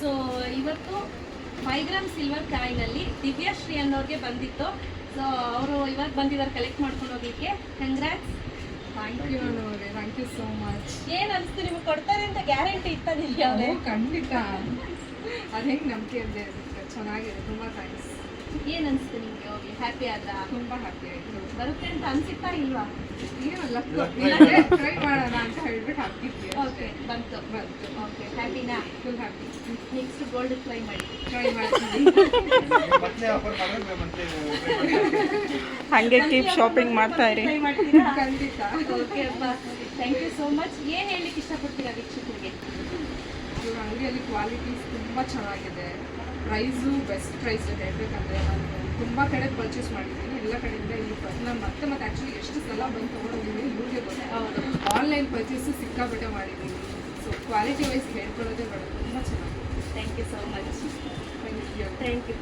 So ಇವತ್ತು 5 gram silver ಕಾಯಿನಲ್ಲಿ ದಿವ್ಯಾಶ್ರೀ ಅನ್ನೋರಿಗೆ ಬಂದಿತ್ತು. ಸೊ ಅವರು ಇವಾಗ ಬಂದಿದ್ದಾರೆ ಕಲೆಕ್ಟ್ ಮಾಡ್ಕೊಂಡು ಹೋಗ್ಲಿಕ್ಕೆ. ಕಂಗ್ರಾಟ್ಸ್. ಥ್ಯಾಂಕ್ ಯು ಅನ್ನೋರೆ, ಥ್ಯಾಂಕ್ ಯು ಸೋ ಮಚ್. ಏನು ಅನಿಸ್ತು ನಿಮಗೆ ಕೊಡ್ತಾರೆ ಅಂತ ಗ್ಯಾರಂಟಿ ಇತ್ತದಿಲ್ಲ? ಖಂಡಿತ ಅದೇ ನಂಬಿಕೆ ಇದೆ. ಚೆನ್ನಾಗಿದೆ, ತುಂಬ ಥ್ಯಾಂಕ್ಸ್. ಏನು ಅನಿಸ್ತು ನಿಮಗೆ? ಹೋಗಿ ಹ್ಯಾಪಿ ಆದ? ತುಂಬ ಹ್ಯಾಪಿ ಆಯಿತು. ಬರುತ್ತೆ ಅಂತ ಅನ್ಸಿತ್ತಾ ಇಲ್ವಾ? ಏನಲ್ಲ ಟ್ರೈ ಮಾಡೋಣ ಅಂತ ಹೇಳ್ಬಿಟ್ಟು ಹಾಕಿದ್ವಿ. ಓಕೆ, ಬಂತು. ಓಕೆ, ಹ್ಯಾಪಿನಾ? Full happy. Next gold try ಮಾಡಿ. ಟ್ರೈ ಮಾಡ್ತೀವಿ. ಹಾಗೆ ಕೀಪ್ ಶಾಪಿಂಗ್ ಮಾಡ್ತಾ ಇರಿ. ಟ್ರೈ ಮಾಡ್ತೀರಾ? ಖಂಡಿತ. ಓಕೆ ಅಪ್ಪ, ಥ್ಯಾಂಕ್ ಯು ಸೋ ಮಚ್. ಏನು ಹೇಳಲಿಕ್ಕೆ ಇಷ್ಟಪಡ್ತೀರಾ ವೀಕ್ಷಕರಿಗೆ? ಇವ್ರ ಅಂಗಡಿಯಲ್ಲಿ ಕ್ವಾಲಿಟೀಸ್ ತುಂಬ ಚೆನ್ನಾಗಿದೆ. ಪ್ರೈಸು ಬೆಸ್ಟ್ ಪ್ರೈಸ್ ಹೇಳಬೇಕಂದ್ರೆ ನಾನು ತುಂಬ ಕಡೆ ಪರ್ಚೇಸ್ ಮಾಡಿದ್ದೀನಿ. ಎಲ್ಲ ಕಡೆಯಿಂದ ಇಲ್ಲಿ ನಾನು ಮತ್ತೆ ಆ್ಯಕ್ಚುಲಿ ಎಷ್ಟು ಸಲ ಬಂದು ತೊಗೊಂಡಿದ್ದೀನಿ ಇವ್ರಿಗೆ ಹೌದು. ಆನ್ಲೈನ್ ಪರ್ಚೇಸು ಸಿಕ್ಕಾಪಟ್ಟೆ ಮಾಡಿದ್ದೀನಿ. ಸೊ ಕ್ವಾಲಿಟಿ ವೈಸ್ ಹೇಳ್ಕೊಳ್ಳೋದೇ ಬೇಡ, ತುಂಬ ಚೆನ್ನಾಗಿದೆ. Thank you so much. Thank you. Thank you.